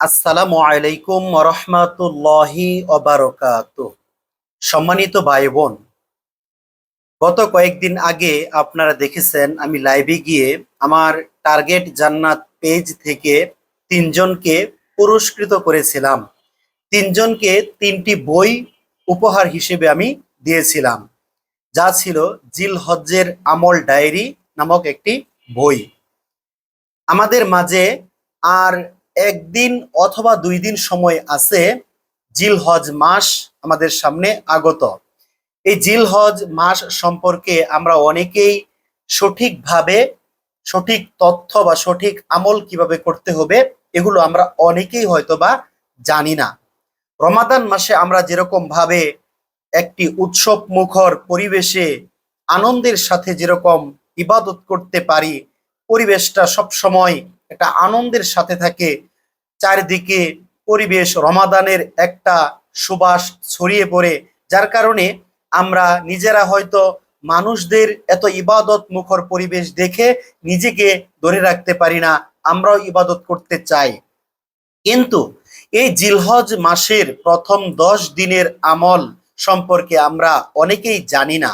আসসালামু আলাইকুম রহমাতুল্লাহি অবারকাতু। সম্মানিত ভাই বোন, গত কয়েকদিন আগে আপনারা দেখেছেন আমি লাইভে গিয়ে আমার টার্গেট জান্নাত পেজ থেকে তিনজনকে পুরস্কৃত করেছিলাম। তিনজনকে তিনটি বই উপহার হিসেবে আমি দিয়েছিলাম, যা ছিল জিলহজ্জের আমল ডায়েরি নামক একটি বই। আমাদের মাঝে আর একদিন অথবা 2 দিন সময় আছে, জিলহজ মাস আমাদের সামনে আগত। এই জিলহজ মাস সম্পর্কে আমরা অনেকেই সঠিকভাবে সঠিক তথ্য বা সঠিক আমল কিভাবে করতে হবে এগুলো আমরা অনেকেই হয়তোবা জানি না। রমাদান মাসে আমরা যেরকম ভাবে একটি উৎসব মুখর পরিবেশে আনন্দের সাথে যেরকম ইবাদত করতে পারি, পরিবেশটা সব সময় একটা আনন্দের সাথে থাকে, চারিদিকে পরিবেশ রমাদানের একটা সুবাস ছড়িয়ে পড়ে, যার কারণে আমরা নিজেরা হয়তো মানুষদের এত ইবাদত মুখর পরিবেশ দেখে নিজেকে ধরে রাখতে পারি না, আমরাও ইবাদত করতে চাই। কিন্তু এই জিলহজ মাসের প্রথম 10 দিনের আমল সম্পর্কে আমরা অনেকেই জানি না।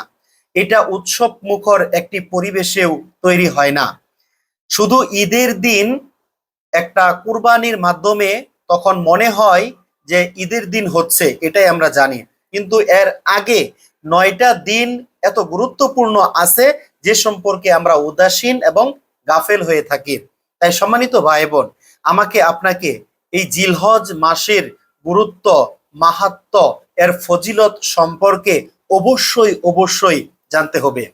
এটা উৎসব মুখর একটি পরিবেশেও তৈরি হয় না। শুধু ঈদের দিন একটা কুরবানির মাধ্যমে তখন মনে হয় যে ঈদের দিন হচ্ছে, এটাই আমরা জানি। কিন্তু এর আগে 9টা দিন এত গুরুত্বপূর্ণ আছে যে সম্পর্কে আমরা উদাসীন এবং গাফেল হয়ে থাকি। তাই সম্মানিত ভাই বোন, আমাকে আপনাকে এই জিলহজ মাসের গুরুত্ব, মাহাত্ম্য, এর ফজিলত সম্পর্কে অবশ্যই অবশ্যই জানতে হবে।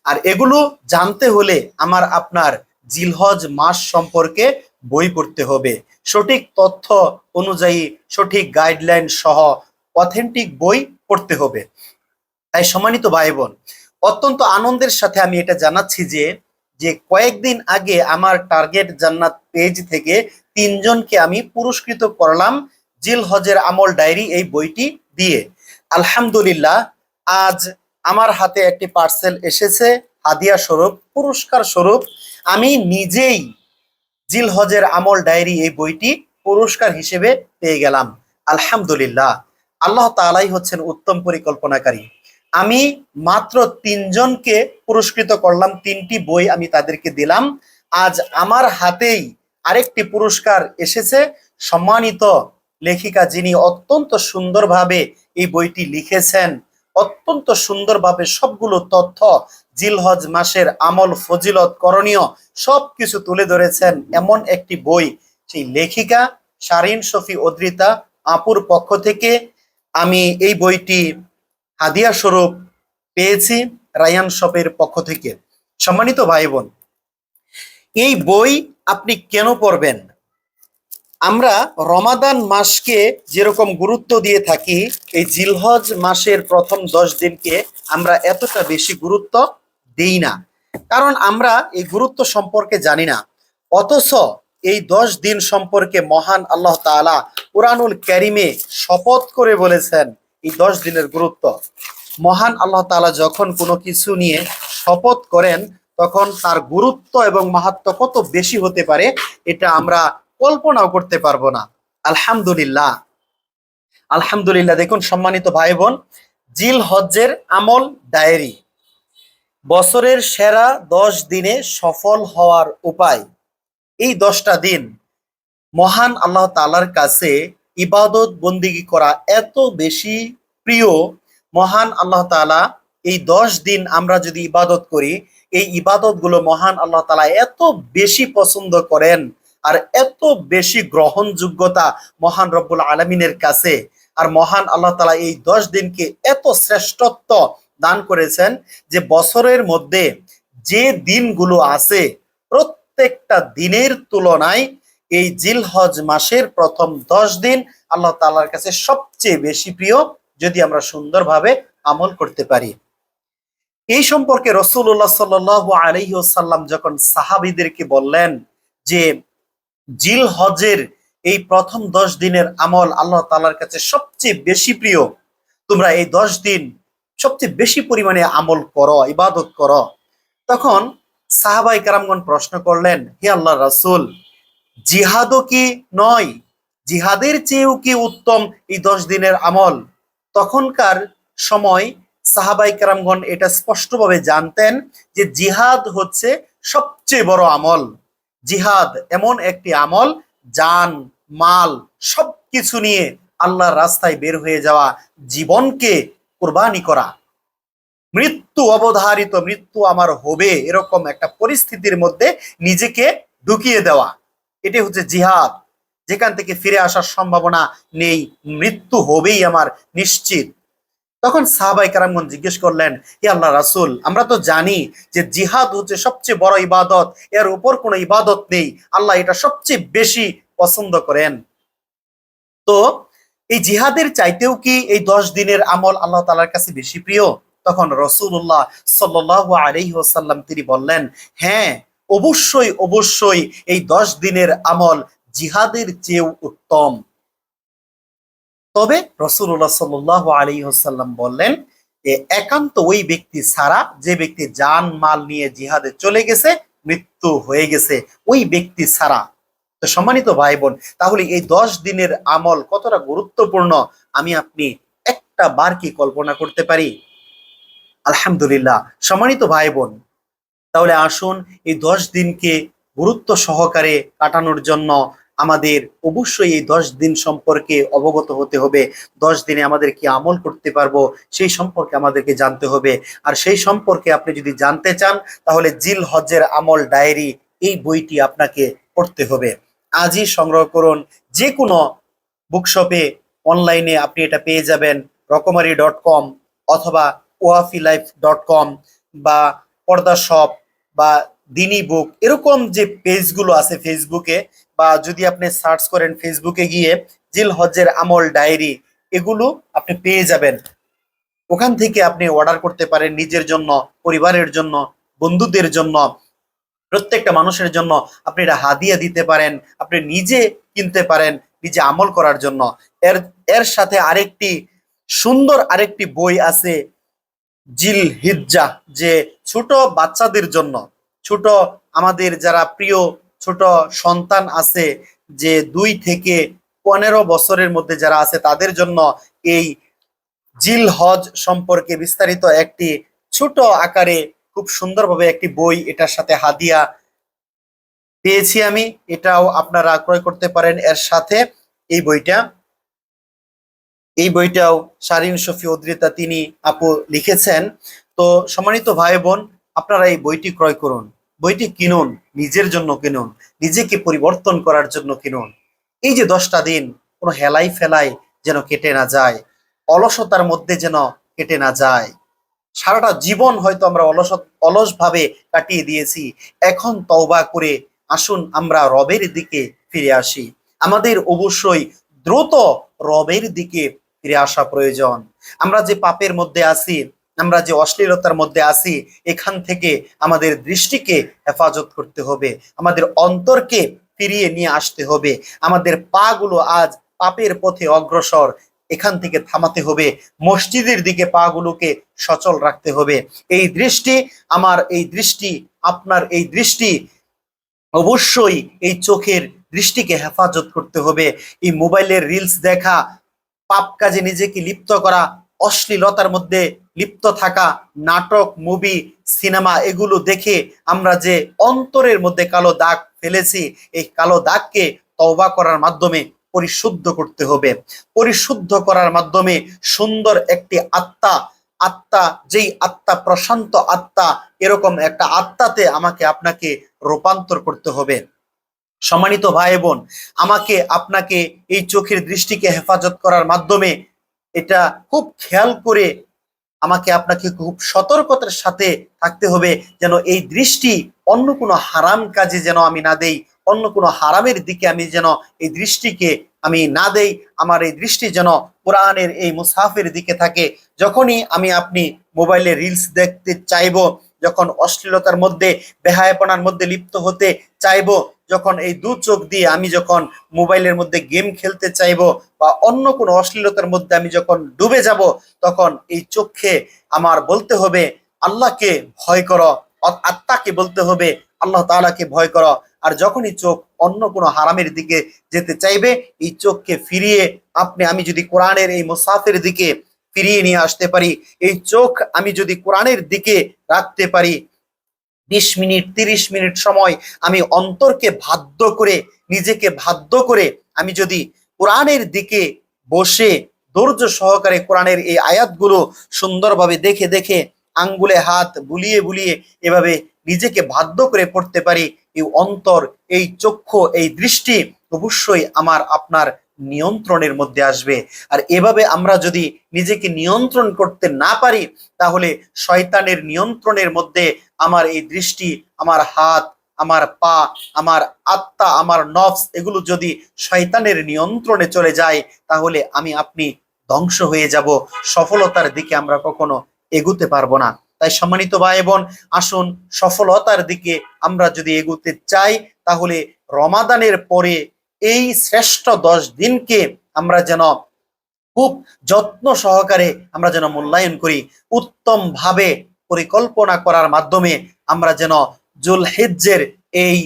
আর এগুলো জানতে হলে আমার আপনার জিলহজ মাস সম্পর্কে বই পড়তে হবে, সঠিক তথ্য অনুযায়ী সঠিক গাইডলাইন সহ অথেন্টিক বই পড়তে হবে। তাই সম্মানিত ভাই বোন, অত্যন্ত আনন্দের সাথে আমি এটা জানাচ্ছি যে যে কয়েকদিন আগে আমার টার্গেট জান্নাত পেজ থেকে তিনজনকে আমি পুরস্কৃত করলাম জিলহজের আমল ডায়েরি এই বইটি দিয়ে। আলহামদুলিল্লাহ, আজ আমার হাতে একটি পার্সেল এসেছে হাদিয়া স্বরূপ, পুরস্কার স্বরূপ। আমি নিজেই জিলহজের আমল ডায়েরি এই বইটি পুরস্কার হিসেবে পেয়ে গেলাম। আলহামদুলিল্লাহ, আল্লাহ তাআলাই হচ্ছেন উত্তম পরিকল্পনাকারী। আমি মাত্র তিনজনকে পুরস্কৃত করলাম, 3টি বই আমি তাদেরকে দিলাম। আজ আমার হাতেই আরেকটি পুরস্কার এসেছে। সম্মানিত লেখিকা, যিনি অত্যন্ত সুন্দরভাবে এই বইটি লিখেছেন, অত্যন্ত সুন্দরভাবে সবগুলো তথ্য জিলহজ মাসের আমল, ফজিলত, করণীয় সবকিছু তুলে ধরেছেন, এমন একটি বই। সেই লেখিকা শারিন শফি অদ্রিতা আপুর পক্ষ থেকে আমি এই বইটি হাদিয়া স্বরূপ পেয়েছি রায়ান শপের পক্ষ থেকে। সম্মানিত ভাই বোন, এই বই আপনি কেন পড়বেন? আমরা রমাদান মাসকে যেরকম গুরুত্ব দিয়ে থাকি, এই জিলহজ মাসের প্রথম 10 দিনকে আমরা এতটা বেশি গুরুত্ব দেই না, কারণ আমরা এই গুরুত্ব সম্পর্কে জানি না। অথচ এই 10 দিন সম্পর্কে মহান আল্লাহ তাআলা কুরআনুল কারীমে শপথ করে বলেছেন এই 10 দিনের গুরুত্ব। মহান আল্লাহ তাআলা যখন কোনো কিছু নিয়ে শপথ করেন তখন তার গুরুত্ব এবং মাহাত্ম্য কত বেশি হতে পারে এটা আমরা কল্পনাও করতে পারবো না। আলহামদুলিল্লাহ, আলহামদুলিল্লাহ। দেখুন সম্মানিত ভাই বোন, জিলহজ্জের আমল ডায়েরি, বছরের সেরা 10 দিনে সফল হওয়ার উপায়। এই 10টা দিন মহান আল্লাহ তাআলার কাছে ইবাদত বন্দিগি করা এত বেশি প্রিয়। মহান আল্লাহ তাআলা এই 10 দিন আমরা যদি ইবাদত করি, এই ইবাদত গুলো মহান আল্লাহ তাআলা এত বেশি পছন্দ করেন আর এত বেশি গ্রহণযোগ্যতা মহান রব্বুল আলামিনের কাছে। আর মহান আল্লাহ তাআলা এই 10 দিনকে এত শ্রেষ্ঠত্ব দান করেছেন যে বছরের মধ্যে যে দিনগুলো আছে প্রত্যেকটা দিনের তুলনায় এই জিলহজ মাসের প্রথম 10 দিন আল্লাহ তাআলার কাছে সবচেয়ে বেশি প্রিয়, যদি আমরা সুন্দরভাবে আমল করতে পারি। এই সম্পর্কে রাসূলুল্লাহ সাল্লাল্লাহু আলাইহি ওয়াসাল্লাম যখন সাহাবীদেরকে বললেন যে জিলহজের এই প্রথম 10 দিনের আমল আল্লাহ তাআলার কাছে সবচেয়ে বেশি প্রিয়, তোমরা এই 10 দিন সবচেয়ে বেশি পরিমাণে আমল করো, ইবাদত করো, তখন সাহাবায়ে কেরামগণ প্রশ্ন করলেন, হে আল্লাহর রাসূল, জিহাদও কি নয়? জিহাদের চেয়েও কি উত্তম এই 10 দিনের আমল? তখনকার সময় সাহাবাই কেরামগণ এটা স্পষ্টভাবে জানতেন যে জিহাদ হচ্ছে সবচেয়ে বড় আমল। জিহাদ এমন একটি আমল, জান মাল সবকিছু নিয়ে আল্লাহর রাস্তায় বের হয়ে যাওয়া, জীবনকে কোরবানি করা, মৃত্যু অবধারিত, মৃত্যু আমার হবে এরকম একটা পরিস্থিতির মধ্যে নিজেকে ঢুকিয়ে দেওয়া, এটাই হচ্ছে জিহাদ, যেখান থেকে ফিরে আসার সম্ভাবনা নেই, মৃত্যু হবেই আমার নিশ্চিত। তখন সাহাবাই কারামগণ জিজ্ঞেস করলেন, হে আল্লাহ রাসূল, আমরা তো জানি যে জিহাদ হচ্ছে সবচেয়ে বড় ইবাদত, এর উপর কোনো ইবাদত নেই, আল্লাহ এটা সবচেয়ে বেশি পছন্দ করেন। তো এই জিহাদের চাইতেও কি এই 10 দিনের আমল আল্লাহ তাআলার কাছে বেশি প্রিয়? তখন রাসূলুল্লাহ সাল্লাল্লাহু আলাইহি ওয়াসাল্লাম তিনি বললেন, হ্যাঁ, অবশ্যই অবশ্যই এই 10 দিনের আমল জিহাদের চেয়েও উত্তম। তবে রাসূলুল্লাহ সাল্লাল্লাহু আলাইহি ওয়াসাল্লাম বললেন যে একান্ত ওই ব্যক্তি ছাড়া, যে ব্যক্তি জান মাল নিয়ে জিহাদে চলে গেছে, মৃত্যু হয়ে গেছে, ওই ব্যক্তি ছাড়া। তো সম্মানিত ভাই বোন, তাহলে এই 10 দিনের আমল কতটা গুরুত্বপূর্ণ আমি আপনি একটা বার কি কল্পনা করতে পারি? আলহামদুলিল্লাহ। সম্মানিত ভাই বোন, তাহলে আসুন এই 10 দিনকে গুরুত্ব সহকারে কাটানোর জন্য আমাদের অবশ্যই এই 10 দিন সম্পর্কে অবগত হতে হবে। 10 দিনে আমাদের কি আমল করতে পারবো সেই সম্পর্কে আমাদেরকে জানতে হবে। আর সেই সম্পর্কে আপনি যদি জানতে চান, তাহলে জিল হজ্জের আমল ডায়েরি, এই বইটি আপনাকে পড়তে হবে। আজই সংগ্রহ করুন, যে কোনো বুকশপে, অনলাইনে আপনি এটা পেয়ে যাবেন, রকমারি.com অথবা ওয়াফিলাইফ.com বা পর্দা শপ বা দিনী বুক, এরকম যে পেজগুলো আছে ফেসবুকে, বা যদি আপনি সার্চ করেন ফেসবুকে গিয়ে জিল হজ্জের আমল ডায়েরি, এগুলো আপনি পেয়ে যাবেন। ওখান থেকে আপনি অর্ডার করতে পারেন নিজের জন্য, পরিবারের জন্য, বন্ধুদের জন্য, প্রত্যেকটা মানুষের জন্য আপনি এটা হাদিয়া দিতে পারেন, আপনি নিজে কিনতে পারেন নিজে আমল করার জন্য। এর এর সাথে আরেকটি সুন্দর আরেকটি বই আছে, জিল হিজ্জা, যে ছোট বাচ্চাদের জন্য, ছোট আমাদের যারা প্রিয় ছোট সন্তান আছে, যে 2 থেকে 15 বছরের মধ্যে যারা আছে, তাদের জন্য এই জিল হজ সম্পর্কে বিস্তারিত একটি ছোট আকারে খুব সুন্দরভাবে একটি বই এটার সাথে হাদিয়া পেয়েছি আমি, এটাও আপনারা ক্রয় করতে পারেন। এর সাথে এই বইটা, এই বইটাও শারীন শফি উদ্রিতা তিনি আপু লিখেছেন। তো সম্মানিত ভাই বোন, আপনারা এই বইটি ক্রয় করুন, বইটি কিনুন, নিজের জন্য কিনুন, নিজেকে পরিবর্তন করার জন্য কিনুন। এই যে 10টা দিন কোনো হেলাই ফেলাই যেন কেটে না যায়, অলসতার মধ্যে যেন কেটে না যায়। সারাটা জীবন হয়তো আমরা অলসভাবে কাটিয়ে দিয়েছি, এখন তওবা করে আসুন আমরা রবের দিকে ফিরে আসি। আমাদের অবশ্যই দ্রুত রবের দিকে ফিরে আসা প্রয়োজন। আমরা যে পাপের মধ্যে আছি, আমরা যে অশ্লীলতার মধ্যে আছি, এখান থেকে আমাদের দৃষ্টিকে হেফাজত করতে হবে, আমাদের অন্তরকে ফিরিয়ে নিয়ে আসতে হবে। আমাদের পা গুলো আজ পাপের পথে অগ্রসর, এখান থেকে থামাতে হবে, মসজিদের দিকে পা গুলোকে সচল রাখতে হবে। এই দৃষ্টি, আমার এই দৃষ্টি, আপনার এই দৃষ্টি, অবশ্যই এই চোখের দৃষ্টিকে হেফাজত করতে হবে। এই মোবাইলের রিলস দেখা, পাপ কাজে নিজেকে লিপ্ত করা, অশ্লীলতার মধ্যে লিপ্ত থাকা, নাটক, মুভি, সিনেমা, এগুলো দেখে আমরা যে অন্তরের মধ্যে কালো দাগ ফেলেছি, এই কালো দাগকে তওবা করার মাধ্যমে পরিশুদ্ধ করতে হবে। পরিশুদ্ধ করার মাধ্যমে সুন্দর একটি আত্মা, আত্মা যেই আত্মা প্রশান্ত আত্মা, এরকম একটা আত্মাতে আমাকে আপনাকে রূপান্তর করতে হবে। সম্মানিত ভাই বোন, আমাকে আপনাকে এই চোখের দৃষ্টিকে হেফাজত করার মাধ্যমে এটা খুব খেয়াল করে আমাকে আপনাকে খুব সতর্কতার সাথে থাকতে হবে, যেন এই দৃষ্টি অন্য কোনো হারাম কাজে যেন আমি না দেই, অন্য কোনো হারামের দিকে আমি যেন এই দৃষ্টিকে আমি না দেই। আমার এই দৃষ্টি যেন কোরআনের এই মুসাফের দিকে থাকে। যখনই আমি আপনি মোবাইলে রিলস দেখতে চাইবো, যখন অশ্লীলতার মধ্যে, বেহায়াপনার মধ্যে লিপ্ত হতে চাইবো, যখন এই দু চোখ দিয়ে আমি যখন মোবাইলের মধ্যে গেম খেলতে চাইবো বা অন্য কোনো অশ্লীলতার মধ্যে আমি যখন ডুবে যাব, তখন এই চোখে আমার বলতে হবে আল্লাহকে ভয় করো, আত্মাকে বলতে হবে আল্লাহ তাআলাকে ভয় করো। আর যখনই চোখ অন্য কোনো হারামের দিকে যেতে চাইবে, এই চোখকে ফিরিয়ে আমি যদি কোরআনের এই মুসাফের দিকে ফিরিয়ে নিয়ে আসতে পারি, এই চোখ আমি যদি কোরআনের দিকে রাখতে পারি, 20 মিনিট 30 মিনিট সময় আমি অন্তরকে বাধ্য করে, নিজেকে বাধ্য করে আমি যদি কোরআনের দিকে বসে ধৈর্য সহকারে কোরআনের এই আয়াতগুলো সুন্দরভাবে দেখে দেখে আঙ্গুলে হাত বুলিয়ে বুলিয়ে এভাবে নিজেকে বাধ্য করে পড়তে পারি, এই অন্তর, এই চক্ষু, এই দৃষ্টি অবশ্যই আমার আপনার নিয়ন্ত্রণের মধ্যে আসবে। আর এভাবে আমরা যদি নিজেকে নিয়ন্ত্রণ করতে না পারি, তাহলে শয়তানের নিয়ন্ত্রণের মধ্যে আমার এই দৃষ্টি, আমার হাত, আমার পা, আমার আত্মা, আমার নফস, এগুলো যদি শয়তানের নিয়ন্ত্রণে চলে যায়, তাহলে আপনি ধ্বংস হয়ে যাব। সফলতার দিকে আমরা কখনো এগুতে পারবো না। তাই সম্মানিত ভাই বোন, আসুন সফলতার দিকে আমরা যদি এগুতে চাই, তাহলে রমাদানের পরে এই শ্রেষ্ঠ 10 দিনকে আমরা যেন খুব যত্ন সহকারে আমরা যেন মূল্যায়ন করি, উত্তম ভাবে পরিকল্পনা করার মাধ্যমে আমরা যেন জুলহিজ্জের এই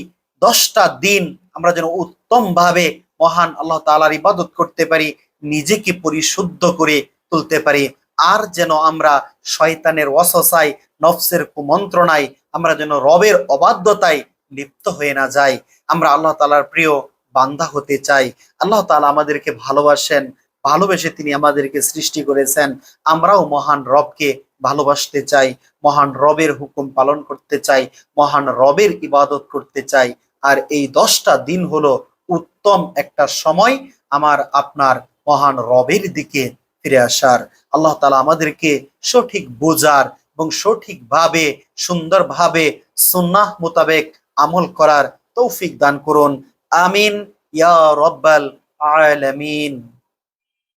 10টা দিন আমরা যেন উত্তম ভাবে মহান আল্লাহ তাআলার ইবাদত করতে পারি, নিজেকে পরিশুদ্ধ করে তুলতে পারি। আর যেন আমরা শয়তানের ওয়াসওয়াসায়, নফসের কুমন্ত্রণায় আমরা যেন রবের অবাধ্যতায় লিপ্ত হয়ে না যাই। আমরা আল্লাহ তাআলার প্রিয় বান্দা হতে চাই। আল্লাহ তাআলা আমাদেরকে ভালোবাসেন, ভালোবেসে তিনি আমাদেরকে সৃষ্টি করেছেন। আমরাও মহান রবকে ভালোবাসতে চাই, মহান রবের হুকুম পালন করতে চাই, মহান রবের ইবাদত করতে চাই। আর এই 10টা দিন হলো উত্তম একটা সময় আমার আপনার মহান রবের দিকে ফিরে আসার। আল্লাহ তাআলা আমাদেরকে সঠিক বোঝার এবং সঠিকভাবে সুন্দরভাবে সুন্নাহ মোতাবেক আমল করার তৌফিক দান করুন। আমিন ইয়া রব্বাল আলামিন।